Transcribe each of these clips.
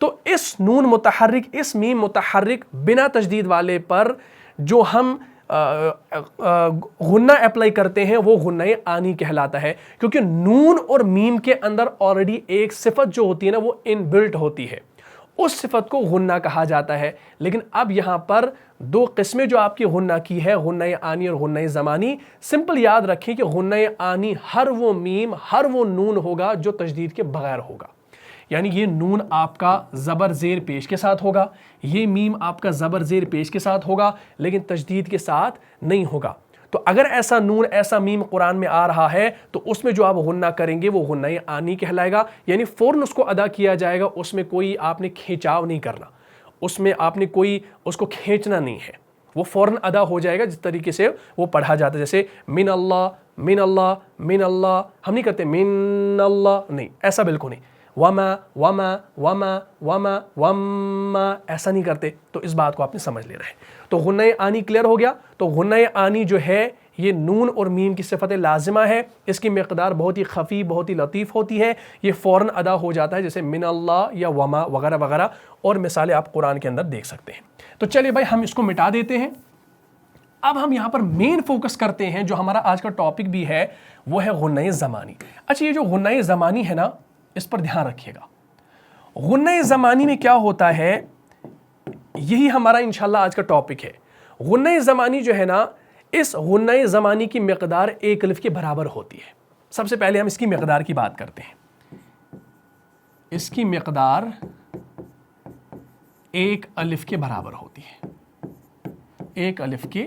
تو اس نون متحرک، اس میم متحرک بنا تشدید والے پر جو ہم غنہ اپلائی کرتے ہیں وہ غنہ آنی کہلاتا ہے، کیونکہ نون اور میم کے اندر آلریڈی ایک صفت جو ہوتی ہے نا وہ ان بلٹ ہوتی ہے، اس صفت کو غنہ کہا جاتا ہے۔ لیکن اب یہاں پر دو قسمیں جو آپ کی غنہ کی ہے، غنہ آنی اور غنہ زمانی۔ سمپل یاد رکھیں کہ غنہ آنی ہر وہ میم، ہر وہ نون ہوگا جو تشدید کے بغیر ہوگا، یعنی یہ نون آپ کا زبر زیر پیش کے ساتھ ہوگا، یہ میم آپ کا زبر زیر پیش کے ساتھ ہوگا، لیکن تشدید کے ساتھ نہیں ہوگا۔ تو اگر ایسا نون، ایسا میم قرآن میں آ رہا ہے تو اس میں جو آپ غنہ کریں گے وہ غنہ آنی کہلائے گا، یعنی فوراً اس کو ادا کیا جائے گا، اس میں کوئی آپ نے کھینچاؤ نہیں کرنا، اس میں آپ نے کوئی اس کو کھینچنا نہیں ہے، وہ فوراً ادا ہو جائے گا جس طریقے سے وہ پڑھا جاتا ہے۔ جیسے من اللہ، من اللہ، من اللہ، ہم نہیں کرتے من اللہ، نہیں، ایسا بالکل نہیں۔ وما وما وما وما وما، ایسا نہیں کرتے۔ تو اس بات کو آپ نے سمجھ لے رہے ہیں۔ تو غنہ آنی کلیئر ہو گیا۔ تو غنہ آنی جو ہے یہ نون اور میم کی صفت لازمہ ہے، اس کی مقدار بہت ہی خفی، بہت ہی لطیف ہوتی ہے، یہ فوراً ادا ہو جاتا ہے، جیسے من اللہ یا وما وغیرہ وغیرہ، اور مثالیں آپ قرآن کے اندر دیکھ سکتے ہیں۔ تو چلیے بھائی ہم اس کو مٹا دیتے ہیں۔ اب ہم یہاں پر مین فوکس کرتے ہیں، جو ہمارا آج کا ٹاپک بھی ہے وہ ہے غنہ زمانی۔ اچھا، یہ جو غنہ زمانی ہے نا، اس پر دھیان رکھیے گا۔ غنہ زمانی میں کیا ہوتا ہے، یہی ہمارا انشاءاللہ آج کا ٹاپک ہے۔ غنہ زمانی جو ہے نا، اس غنہ زمانی کی مقدار ایک الف کے برابر ہوتی ہے۔ سب سے پہلے ہم اس کی مقدار کی بات کرتے ہیں۔ اس کی مقدار ایک الف کے برابر ہوتی ہے، ایک الف کے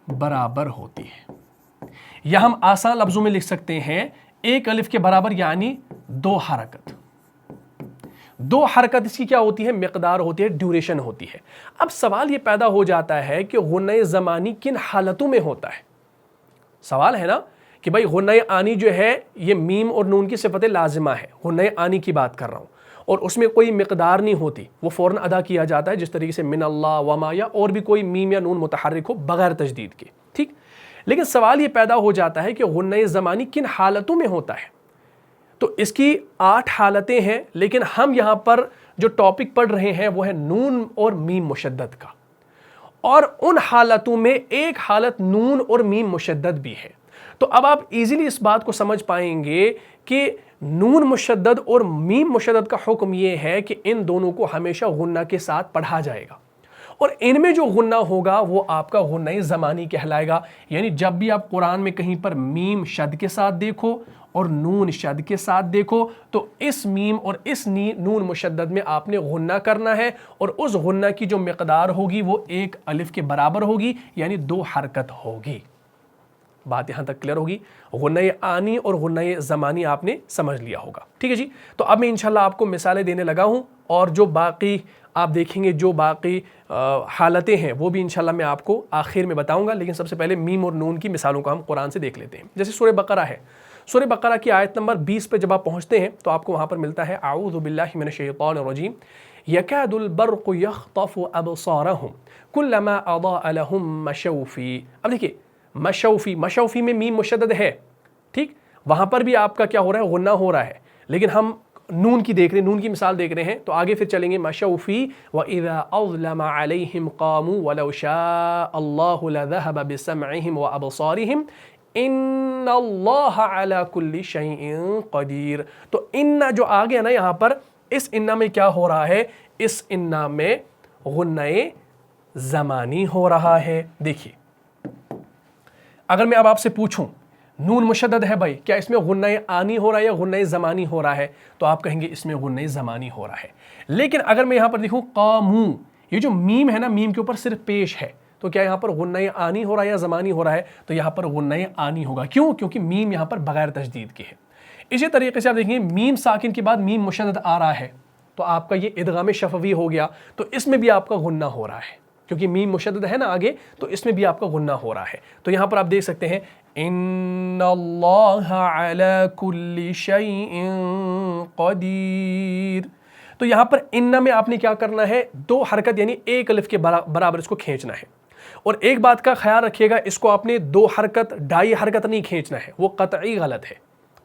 برابر ہوتی ہے، یا ہم آسان لفظوں میں لکھ سکتے ہیں ایک الف کے برابر یعنی دو حرکت۔ دو حرکت اس کی کیا ہوتی ہے، مقدار ہوتی ہے، ڈیوریشن ہوتی ہے۔ اب سوال یہ پیدا ہو جاتا ہے کہ غنہ زمانی کن حالتوں میں ہوتا ہے؟ سوال ہے نا کہ بھائی غنہ آنی جو ہے یہ میم اور نون کی صفت لازمہ ہے، غنہ آنی کی بات کر رہا ہوں، اور اس میں کوئی مقدار نہیں ہوتی، وہ فوراً ادا کیا جاتا ہے، جس طریقے سے من اللہ، وما، یا اور بھی کوئی میم یا نون متحرک ہو بغیر تشدید کے، ٹھیک۔ لیکن سوال یہ پیدا ہو جاتا ہے کہ غنہ زمانی کن حالتوں میں ہوتا ہے؟ تو اس کی 8 حالتیں ہیں، لیکن ہم یہاں پر جو ٹاپک پڑھ رہے ہیں وہ ہے نون اور میم مشدد کا، اور ان حالتوں میں ایک حالت نون اور میم مشدد بھی ہے۔ تو اب آپ ایزیلی اس بات کو سمجھ پائیں گے کہ نون مشدد اور میم مشدد کا حکم یہ ہے کہ ان دونوں کو ہمیشہ غنہ کے ساتھ پڑھا جائے گا، اور ان میں جو غنہ ہوگا وہ آپ کا غنہ زمانی کہلائے گا۔ یعنی جب بھی آپ قرآن میں کہیں پر میم شد کے ساتھ دیکھو اور نون شد کے ساتھ دیکھو تو اس میم اور اس نون مشدد میں آپ نے غنہ کرنا ہے، اور اس غنہ کی جو مقدار ہوگی وہ ایک الف کے برابر ہوگی، یعنی 2 حرکت ہوگی۔ بات یہاں تک کلیئر ہوگی؟ غنہ آنی اور غنہ زمانی آپ نے سمجھ لیا ہوگا، ٹھیک ہے جی۔ تو اب میں انشاءاللہ آپ کو مثالیں دینے لگا ہوں، اور جو باقی آپ دیکھیں گے جو باقی حالتیں ہیں وہ بھی انشاءاللہ میں آپ کو آخر میں بتاؤں گا، لیکن سب سے پہلے میم اور نون کی مثالوں کو ہم قرآن سے دیکھ لیتے ہیں۔ جیسے سورہ بقرہ ہے، سورہ بقرہ کی آیت نمبر 20 پہ جب آپ پہنچتے ہیں تو آپ کو وہاں پر ملتا ہے اعوذ باللہ من الشیطان الرجیم یکاد البرق یخطف ابصارہم کلما اضاء لہم مشوا فیہ۔ اب دیکھیے مشوا فیہ میں میم مشدد ہے، ٹھیک، وہاں پر بھی آپ کا کیا ہو رہا ہے، غنہ ہو رہا ہے، لیکن ہم نون کی دیکھ رہے ہیں، نون کی مثال دیکھ رہے ہیں، تو آگے پھر چلیں گے مشوا فیہ وَإِذَا أَظْلَمَ عَلَيْهِمْ قَامُوا وَلَوْ شَاءَ اللَّهُ لَذَهَبَ بِسَمْعِهِمْ وَأَبْصَارِهِمْ ان اللہ علی کل شیء قدیر۔ تو ان جو آگے ہے نا یہاں پر، اس ان میں کیا ہو رہا ہے، اس ان میں غنہ زمانی ہو رہا ہے۔ دیکھیے اگر میں اب آپ سے پوچھوں نون مشدد ہے بھائی، کیا اس میں غنہ آنی ہو رہا ہے یا غنہ زمانی ہو رہا ہے، تو آپ کہیں گے اس میں غنہ زمانی ہو رہا ہے۔ لیکن اگر میں یہاں پر دیکھوں قامو، یہ جو میم ہے نا، میم کے اوپر صرف پیش ہے، تو کیا یہاں پر غنہ آنی ہو رہا ہے یا زمانی ہو رہا ہے، تو یہاں پر غنہ آنی ہوگا۔ کیوں؟ کیونکہ میم یہاں پر بغیر تشدید کے ہے۔ اسی طریقے سے آپ دیکھیں گے میم ساکن کے بعد میم مشدد آ رہا ہے، تو آپ کا یہ ادغام شفوی ہو گیا، تو اس میں بھی آپ کا غنہ ہو رہا ہے، کیونکہ میم مشدد ہے نا آگے، تو اس میں بھی آپ کا غنہ ہو رہا ہے۔ تو یہاں پر آپ دیکھ سکتے ہیں ان اللہ علی کل شیء قدیر۔ تو یہاں پر ان میں آپ نے کیا کرنا ہے، 2 حرکت یعنی ایک الف کے برابر اس کو کھینچنا ہے۔ اور ایک بات کا خیال رکھیے گا، اس کو آپ نے 2 حرکت 2.5 حرکت نہیں کھینچنا ہے، وہ قطعی غلط ہے،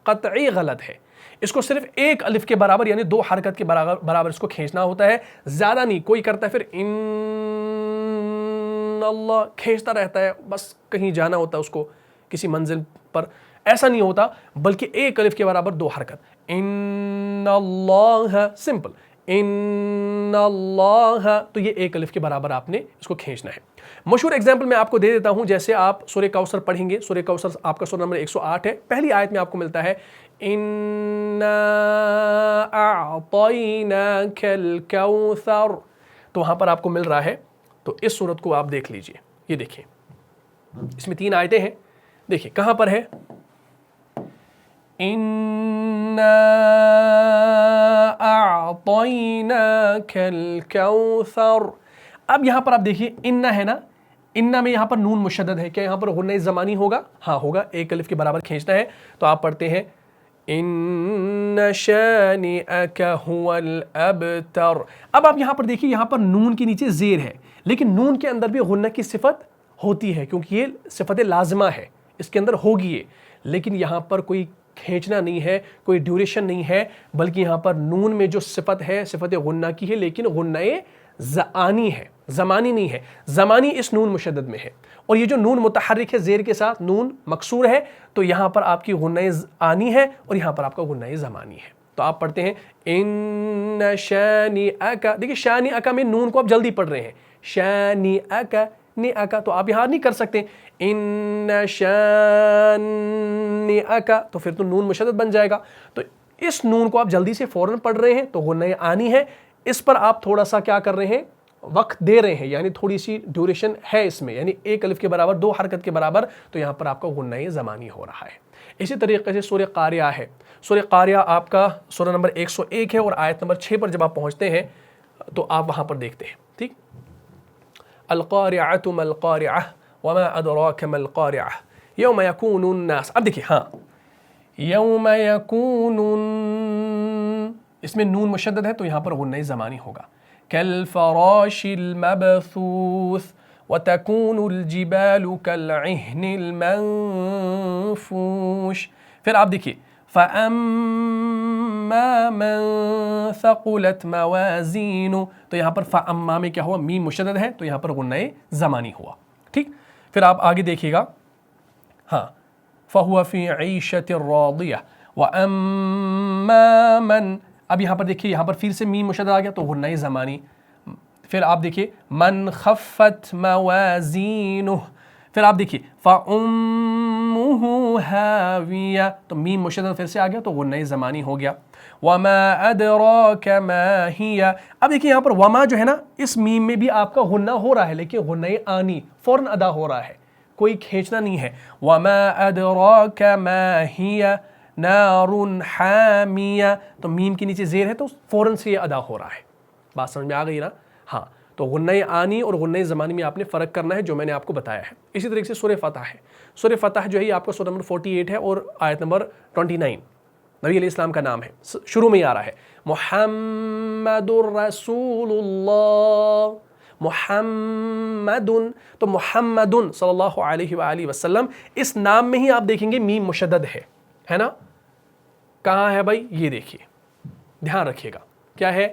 قطعی غلط ہے. اس کو صرف ایک الف کے برابر یعنی 2 حرکت کے برابر اس کو کھینچنا ہوتا ہے, زیادہ نہیں. کوئی کرتا ہے پھر ان اللہ کھینچتا رہتا ہے, بس کہیں جانا ہوتا ہے اس کو کسی منزل پر, ایسا نہیں ہوتا, بلکہ ایک الف کے برابر 2 حرکت. ان اللہ, سمپل, ان اللہ, تو یہ ایک الف کے برابر آپ نے اس کو کھینچنا ہے. مشہور اگزامپل میں آپ کو دے دیتا ہوں. جیسے آپ سورہ کوثر پڑھیں گے, سورہ کوثر آپ کا سورہ نمبر 108 ہے, پہلی آیت میں آپ کو ملتا ہے اِنَّا أَعْطَيْنَاكَ الْكَوْثَرَ, تو وہاں پر آپ کو مل رہا ہے. تو اس صورت کو آپ دیکھ لیجئے, یہ دیکھیں اس میں 3 آیتیں ہیں. دیکھیں کہاں پر ہے, اِنَّا أَعْطَيْنَاكَ الْكَوْثَرَ. اب یہاں پر آپ دیکھیے انّا ہے نا, انّا میں یہاں پر نون مشدد ہے. کیا یہاں پر غنہ زمانی ہوگا؟ ہاں ہوگا, ایک الف کے برابر کھینچنا ہے. تو آپ پڑھتے ہیں ان شانئک هو الابتر. اب آپ یہاں پر دیکھیے, یہاں پر نون کے نیچے زیر ہے, لیکن نون کے اندر بھی غنہ کی صفت ہوتی ہے کیونکہ یہ صفت لازمہ ہے, اس کے اندر ہوگی یہ. لیکن یہاں پر کوئی کھینچنا نہیں ہے, کوئی ڈیوریشن نہیں ہے, بلکہ یہاں پر نون میں جو صفت ہے صفت غنہ کی ہے, لیکن غنہ زآنی ہے, زمانی نہیں ہے. زمانی اس نون مشدد میں ہے, اور یہ جو نون متحرک ہے زیر کے ساتھ نون مکسور ہے, تو یہاں پر آپ کی غنہ آنی ہے اور یہاں پر آپ کا غنہ زمانی ہے. تو آپ پڑھتے ہیں ان شانئک. دیکھیں شانئک میں نون کو آپ جلدی پڑھ رہے ہیں, شانئک نیئک, تو آپ یہاں نہیں کر سکتے ان شانئک, تو پھر تو نون مشدد بن جائے گا. تو اس نون کو آپ جلدی سے فوراً پڑھ رہے ہیں تو غنہ آنی ہے, اس پر آپ تھوڑا سا کیا کر رہے ہیں, وقت دے رہے ہیں, یعنی تھوڑی سی ڈیوریشن ہے اس میں, یعنی ایک الف کے برابر 2 حرکت کے برابر, تو یہاں پر آپ کا غنہ زمانی ہو رہا ہے. اسی طریقے سے سورہ قاریہ ہے. سورہ قاریہ آپ کا سورہ نمبر 101 ہے, اور آیت نمبر 6 پر جب آپ پہنچتے ہیں تو آپ وہاں پر دیکھتے ہیں. ٹھیک, القارعۃ ما القارعۃ وما ادراک ما القارعۃ یوم یکون الناس. اب دیکھیے, ہاں یوم یکون, اس میں نون مشدد ہے تو یہاں پر غنہ زمانی ہوگا. کالفراش المبثوث وتكون الجبال كالعهن المنفوش. پھر آپ دیکھیے فَأَمَّا مَن ثَقُلَتْ مَوَازِينُهُ, تو یہاں پر فَأَمَّا میں کیا ہوا, میم مشدد ہے تو یہاں پر غنہ زمانی ہوا. ٹھیک, پھر آپ آگے دیکھیے گا, ہاں فَهُوَ فِي عِيشَةٍ رَاضِيَةٍ وَأَمَّا مَن. اب یہاں پر دیکھیے, یہاں پر پھر سے میم مشدد آ گیا تو غنہ زمانی. پھر آپ دیکھیے من خفت موازینہ, پھر آپ دیکھیے فَأُمُّهُ هَاوِيَةٌ, تو میم مشدد پھر سے آ گیا تو غنہ زمانی ہو گیا. وَمَا أَدْرَاكَ مَا هِيَ. اب دیکھیے یہاں پر وما جو ہے نا, اس میم میں بھی آپ کا غنہ ہو رہا ہے, لیکن غنہ آنی فوراً ادا ہو رہا ہے, کوئی کھینچنا نہیں ہے. وَمَا أَدْرَاكَ مَا هِيَ نَارٌ حَامِيَةٌ, تو میم کے نیچے زیر ہے تو فوراً سے یہ ادا ہو رہا ہے. بات سمجھ میں آ گئی نا؟ ہاں, تو غنہ آنی اور غنہ زمانی میں آپ نے فرق کرنا ہے جو میں نے آپ کو بتایا ہے. اسی طریقے سے سورہ فتح ہے. سورہ فتح جو ہے یہ آپ کا سورہ نمبر 48 ہے اور آیت نمبر 29, نبی علیہ السلام کا نام ہے. شروع میں ہی آ رہا ہے محمد رسول اللہ, محمد, تو محمد صلی اللہ علیہ وآلہ وسلم, اس نام میں ہی آپ دیکھیں گے میم مشدد ہے نا. کہاں ہے بھائی, یہ دیکھیے, دھیان رکھیے گا, کیا ہے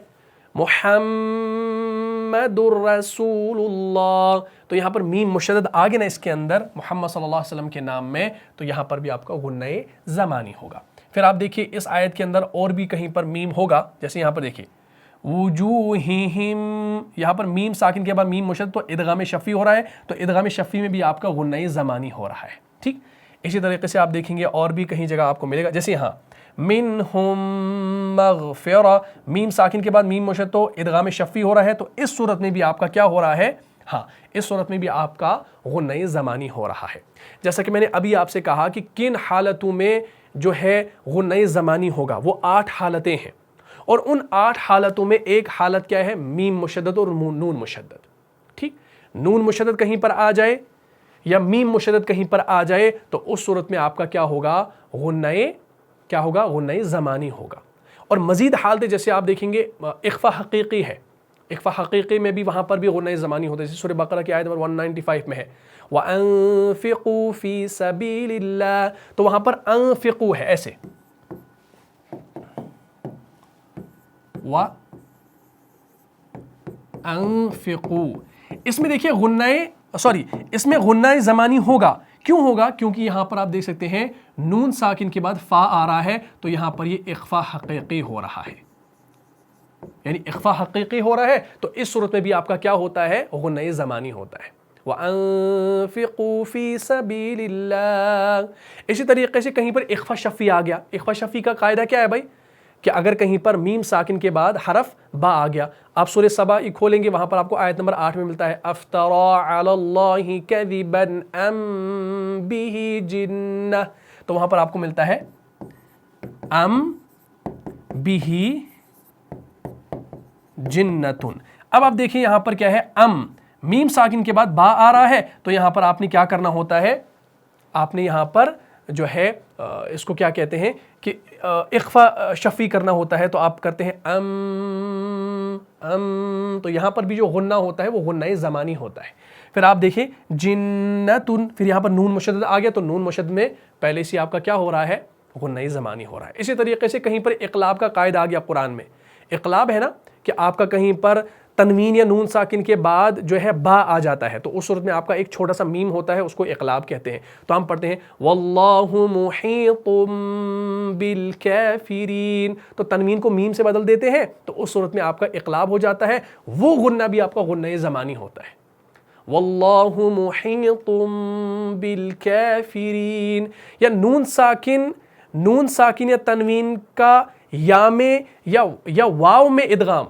محمد الرسول اللہ, تو یہاں پر میم مشدد آگے نا اس کے اندر محمد صلی اللہ علیہ وسلم کے نام میں, تو یہاں پر بھی آپ کا غنہ زمانی ہوگا. پھر آپ دیکھیے اس آیت کے اندر اور بھی کہیں پر میم ہوگا, جیسے یہاں پر دیکھیے وجوہہم, یہاں پر میم ساکن کے بعد میم مشدد تو ادغام شفی ہو رہا ہے, تو ادغام شفی میں بھی آپ کا غنہ زمانی ہو رہا ہے. ٹھیک, اسی طریقے سے آپ دیکھیں گے اور بھی کہیں جگہ آپ کو ملے گا, جیسے یہاں منہم مغفرہ, میم ساکن کے بعد میم مشدد تو ادغام شفی ہو رہا ہے, تو اس صورت میں بھی آپ کا کیا ہو رہا ہے, ہاں اس صورت میں بھی آپ کا غنہ زمانی ہو رہا ہے. جیسا کہ میں نے ابھی آپ سے کہا کہ کن حالتوں میں جو ہے غنہ زمانی ہوگا, وہ 8 حالتیں ہیں, اور ان 8 حالتوں میں ایک حالت کیا ہے, میم مشدد اور نون مشدد. ٹھیک, نون مشدد کہیں پر آ جائے یا میم مشدد کہیں پر آ جائے تو اس صورت میں آپ کا کیا ہوگا, غنہ کیا ہوگا, غنہ زمانی ہوگا. اور مزید حالتیں جیسے آپ دیکھیں گے اخفا حقیقی ہے, اخفا حقیقی میں بھی وہاں پر بھی غنہ زمانی ہوتا ہے, جیسے سورہ بقرہ کی آیت نمبر 195 میں ہے وَأَنفِقُوا فِي سَبِيلِ اللَّهِ, تو وہاں پر انفقوا ہے ایسے, انفقوا. اس میں دیکھیے اس میں غنّہ زمانی ہوگا. کیوں ہوگا؟ کیونکہ یہاں پر آپ دیکھ سکتے ہیں نون ساکن کے بعد فا آ رہا ہے تو یہاں پر یہ اخفا حقیقی ہو رہا ہے، یعنی اخفا حقیقی ہو رہا ہے. تو اس صورت میں بھی آپ کا کیا ہوتا ہے؟ غنّہ زمانی ہوتا ہے. وَأَنفِقُوا فِي سَبِيلِ اللَّهِ. اسی طریقے سے کہیں پر اخفا شفی آ گیا. اخفا شفی کا قاعدہ کیا ہے بھائی؟ کہ اگر کہیں پر میم ساکن کے بعد حرف با آ گیا، آپ سورہ سبا کھولیں گے، وہاں پر آپ کو آیت نمبر 8 میں ملتا ہے افترا علی اللہ کذبا ام بہ جنہ. تو وہاں پر آپ کو ملتا ہے ام بہ جنتن. اب آپ دیکھیں یہاں پر کیا ہے؟ ام میم ساکن کے بعد با آ رہا ہے تو یہاں پر آپ نے کیا کرنا ہوتا ہے؟ آپ نے یہاں پر جو ہے اس کو کیا کہتے ہیں کہ اخفا شفی کرنا ہوتا ہے. تو آپ کرتے ہیں ام. تو یہاں پر بھی جو غنّہ ہوتا ہے وہ غنّہ زمانی ہوتا ہے. پھر آپ دیکھیں جنتن، پھر یہاں پر نون مشدد آ گیا تو نون مشدد میں پہلے سے آپ کا کیا ہو رہا ہے؟ غنّہ زمانی ہو رہا ہے. اسی طریقے سے کہیں پر اقلاب کا قاعدہ آ گیا قرآن میں. اقلاب ہے نا کہ آپ کا کہیں پر تنوین یا نون ساکن کے بعد جو ہے با آ جاتا ہے تو اس صورت میں آپ کا ایک چھوٹا سا میم ہوتا ہے، اس کو اقلاب کہتے ہیں. تو ہم پڑھتے ہیں واللہ محیط بالکافرین. تو تنوین کو میم سے بدل دیتے ہیں تو اس صورت میں آپ کا اقلاب ہو جاتا ہے. وہ غنّہ بھی آپ کا غنّہ زمانی ہوتا ہے. واللہ محیط بالکافرین. یا نون ساکن یا تنوین کا یا میں یا واو میں ادغام،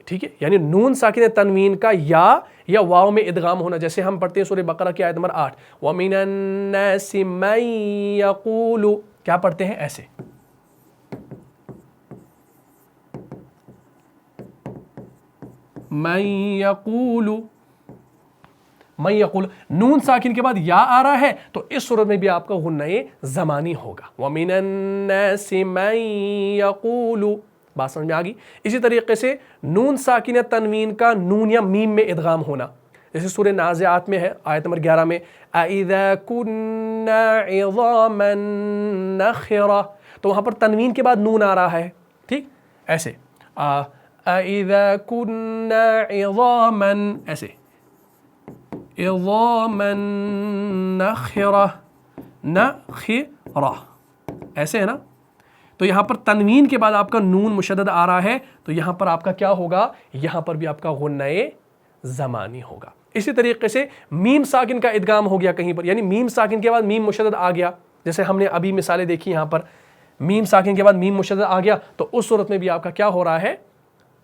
ٹھیک ہے، یعنی نون ساکن تنوین کا یا واو میں ادغام ہونا. جیسے ہم پڑھتے ہیں سورہ بقرہ کی آیت نمبر 8 وَمِنَ النَّاسِ مَن يَقُولُ. کیا پڑھتے ہیں؟ ایسے من یقول. نون ساکن کے بعد یا آ رہا ہے تو اس صورت میں بھی آپ کا غنّہ زمانی ہوگا. وَمِنَ النَّاسِ مَن يَقُولُ. بات سمجھ میں آ گئی؟ اسی طریقے سے نون ساکن تنوین کا نون یا میم میں ادغام ہونا، جیسے سورہ نازعات میں ہے آیت نمبر 11 میں أَإِذَا كُنَّا عِظَامًا نَخِرَةً. تو وہاں پر تنوین کے بعد نون آ رہا ہے، ٹھیک، ایسے أَإِذَا كُنَّا عِظَامًا، ایسے عِظَامًا نَخِرَةً، ایسے ہے نا. تو یہاں پر تنوین کے بعد آپ کا نون مشدد آ رہا ہے تو یہاں پر آپ کا کیا ہوگا؟ یہاں پر بھی آپ کا غنّہ زمانی ہوگا. اسی طریقے سے میم ساکن کا ادغام ہو گیا کہیں پر، یعنی میم ساکن کے بعد میم مشدد آ گیا، جیسے ہم نے ابھی مثالیں دیکھی یہاں پر میم ساکن کے بعد میم مشدد آ گیا تو اس صورت میں بھی آپ کا کیا ہو رہا ہے؟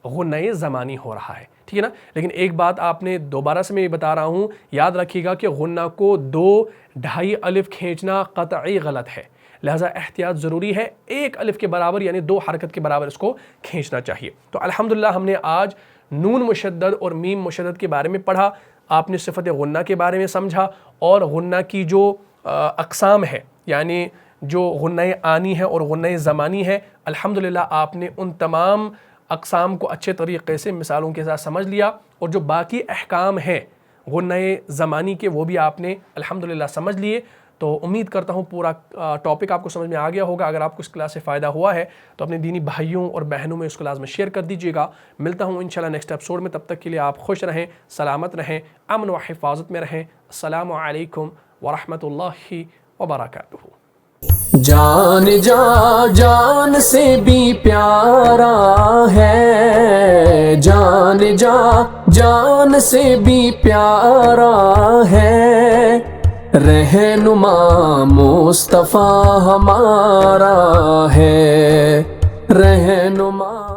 غنّہ زمانی ہو رہا ہے، ٹھیک ہے نا. لیکن ایک بات آپ نے دوبارہ سے میں بتا رہا ہوں، یاد رکھیے گا کہ غنّہ کو 2.5 الف کھینچنا قطعی غلط ہے، لہٰذا احتیاط ضروری ہے. 1 الف کے برابر یعنی 2 حرکت کے برابر اس کو کھینچنا چاہیے. تو الحمدللہ ہم نے آج نون مشدد اور میم مشدد کے بارے میں پڑھا، آپ نے صفت غنّہ کے بارے میں سمجھا اور غنّہ کی جو اقسام ہے، یعنی جو غنّہ آنی ہے اور غنّہ زمانی ہے، الحمدللہ آپ نے ان تمام اقسام کو اچھے طریقے سے مثالوں کے ساتھ سمجھ لیا، اور جو باقی احکام ہیں غنّہ زمانی کے وہ بھی آپ نے الحمدللہ سمجھ لیے. تو امید کرتا ہوں پورا ٹاپک آپ کو سمجھ میں آ گیا ہوگا. اگر آپ کو اس کلاس سے فائدہ ہوا ہے تو اپنے دینی بھائیوں اور بہنوں میں اس کلاس میں شیئر کر دیجیے گا. ملتا ہوں انشاءاللہ نیکسٹ ایپیسوڈ میں، تب تک کے لیے آپ خوش رہیں، سلامت رہیں، امن و حفاظت میں رہیں. السلام علیکم ورحمۃ اللہ وبرکاتہ. جان جان سے بھی پیارا ہے، جان سے بھی پیارا ہے، رہنما مصطفیٰ ہمارا ہے، رہنما.